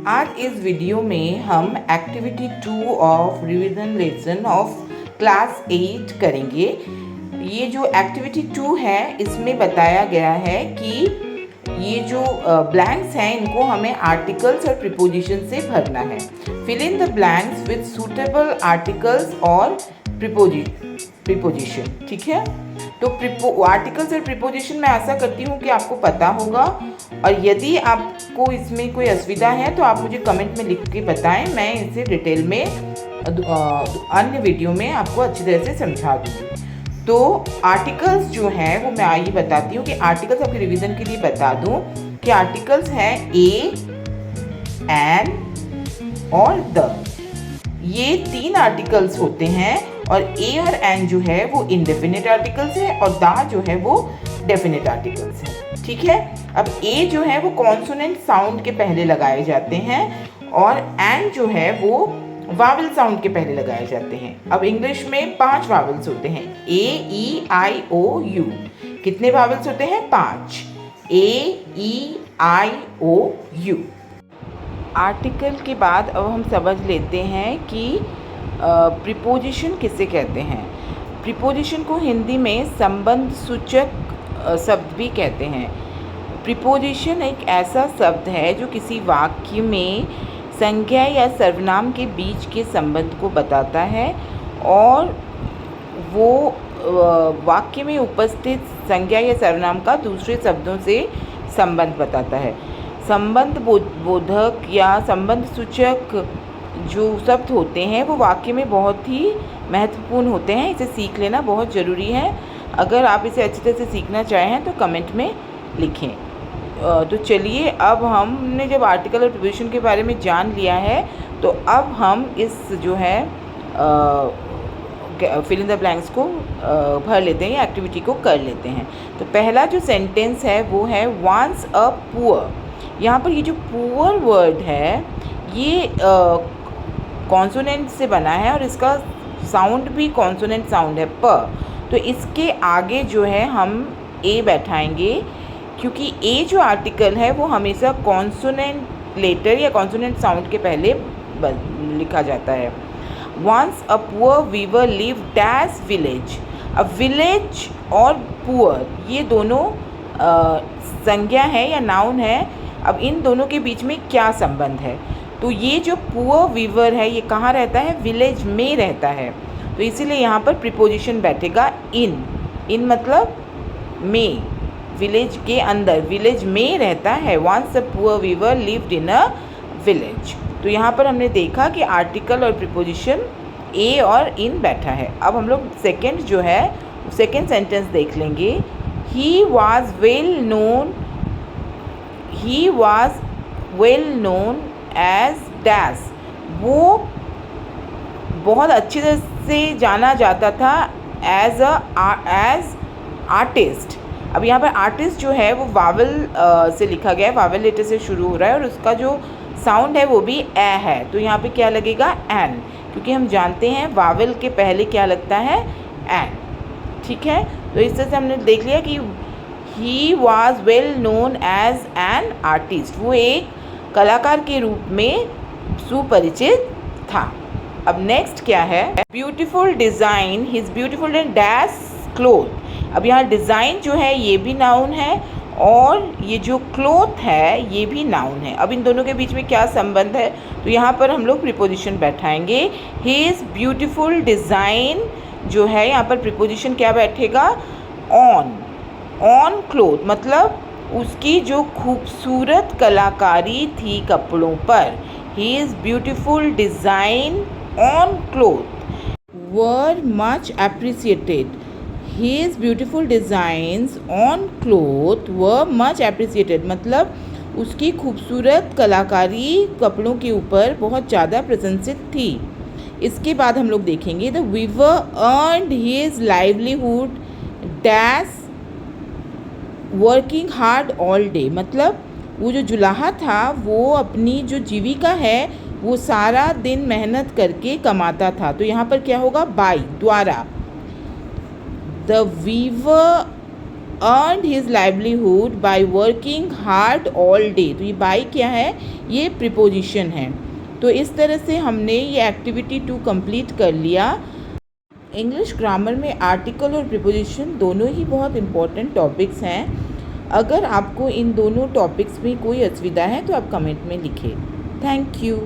आज इस वीडियो में हम activity 2 of revision lesson of class 8 करेंगे। ये जो एक्टिविटी 2 है इसमें बताया गया है कि ये जो ब्लैंक्स हैं इनको हमें आर्टिकल्स और प्रीपोजिशन से भरना है। Fill in the blanks with suitable articles और प्रीपोजिशन। ठीक है, तो आर्टिकल्स और प्रीपोजिशन मैं आशा करती हूँ कि आपको पता होगा, और यदि आपको इसमें कोई असुविधा है तो आप मुझे कमेंट में लिख के बताएं। मैं इसे डिटेल में अन्य वीडियो में आपको अच्छी तरह से समझा दूँगी। तो आर्टिकल्स जो हैं वो मैं आइए बताती हूँ कि आर्टिकल्स आपके रिवीजन के लिए बता दूँ कि आर्टिकल्स हैं ए, एन और द। ये 3 आर्टिकल्स होते हैं और ए और एन जो है वो इंडेफिनिट आर्टिकल्स है और द जो है वो डेफिनिट आर्टिकल्स है। ठीक है, अब ए जो है वो कॉन्सोनेंट साउंड के पहले लगाए जाते हैं और एन जो है वो वावल साउंड के पहले लगाए जाते हैं। अब इंग्लिश में 5 वावल्स होते हैं, ए, ई, आई, ओ, यू। कितने वावल्स होते हैं? 5। ए, ई, आई, ओ, यू। आर्टिकल के बाद अब हम समझ लेते हैं कि प्रीपोजिशन किसे कहते हैं। प्रीपोजिशन को हिंदी में संबंध सूचक शब्द भी कहते हैं। प्रीपोजिशन एक ऐसा शब्द है जो किसी वाक्य में संज्ञा या सर्वनाम के बीच के संबंध को बताता है और वो वाक्य में उपस्थित संज्ञा या सर्वनाम का दूसरे शब्दों से संबंध बताता है। संबंध बोधक या संबंध सूचक जो शब्द होते हैं वो वाक्य में बहुत ही महत्वपूर्ण होते हैं। इसे सीख लेना बहुत ज़रूरी है। अगर आप इसे अच्छी तरह से सीखना चाहें तो कमेंट में लिखें। तो चलिए, अब हमने जब आर्टिकल और प्रीपोजिशन के बारे में जान लिया है तो अब हम इस जो है फिल इन द ब्लैंक्स को भर लेते हैं या एक्टिविटी को कर लेते हैं। तो पहला जो सेंटेंस है वो है वंस अ पुअर। यहाँ पर ये जो पुअर वर्ड है ये कॉन्सोनेंट से बना है और इसका साउंड भी कॉन्सोनेंट साउंड है, प। तो इसके आगे जो है हम ए बैठाएंगे, क्योंकि ए जो आर्टिकल है वो हमेशा कॉन्सोनेंट लेटर या कॉन्सोनेंट साउंड के पहले लिखा जाता है। Once a poor weaver live dash village. अब विलेज और पुअर ये दोनों संज्ञा है या नाउन है। अब इन दोनों के बीच में क्या संबंध है? तो ये जो पुअर वीवर है ये कहाँ रहता है? विलेज में रहता है। तो इसीलिए यहाँ पर प्रीपोजिशन बैठेगा इन। इन मतलब में, विलेज के अंदर, विलेज में रहता है। Once a poor weaver lived in a village. तो यहाँ पर हमने देखा कि आर्टिकल और प्रीपोजिशन ए और इन बैठा है। अब हम लोग सेकेंड जो है सेकेंड सेंटेंस देख लेंगे। He was well known as dash. वो बहुत अच्छी तरह से जाना जाता था एज आर्टिस्ट। अब यहाँ पर आर्टिस्ट जो है वो वावल से लिखा गया है, वावल लेटर से शुरू हो रहा है और उसका जो साउंड है वो भी ए है। तो यहाँ पे क्या लगेगा? एन, क्योंकि हम जानते हैं वावल के पहले क्या लगता है? एन। ठीक है, तो इस तरह से हमने देख लिया कि he was well known as an artist. वो एक कलाकार के रूप में सुपरिचित था। अब नेक्स्ट क्या है? Beautiful design, his beautiful and dash cloth. अब यहाँ डिज़ाइन जो है ये भी नाउन है और ये जो क्लोथ है ये भी नाउन है। अब इन दोनों के बीच में क्या संबंध है? तो यहाँ पर हम लोग प्रीपोजिशन बैठाएंगे। हिज ब्यूटीफुल डिज़ाइन जो है यहाँ पर प्रीपोजिशन क्या बैठेगा? ऑन। ऑन क्लोथ मतलब उसकी जो खूबसूरत कलाकारी थी कपड़ों पर। His beautiful design on cloth were much appreciated. His beautiful designs on cloth were much appreciated। मतलब उसकी खूबसूरत कलाकारी कपड़ों के ऊपर बहुत ज़्यादा प्रशंसित थी। इसके बाद हम लोग देखेंगे the weaver earned his livelihood dash working hard all day. मतलब वो जो जुलाहा था वो अपनी जो जीविका है वो सारा दिन मेहनत करके कमाता था। तो यहाँ पर क्या होगा? बाय, द्वारा। The weaver earned his livelihood by working hard all day. तो ये बाय क्या है, ये प्रीपोजिशन है। तो इस तरह से हमने ये एक्टिविटी 2 कंप्लीट कर लिया। इंग्लिश ग्रामर में आर्टिकल और प्रीपोजिशन दोनों ही बहुत इंपॉर्टेंट टॉपिक्स हैं। अगर आपको इन दोनों टॉपिक्स में कोई असुविधा है तो आप कमेंट में लिखें। Thank you.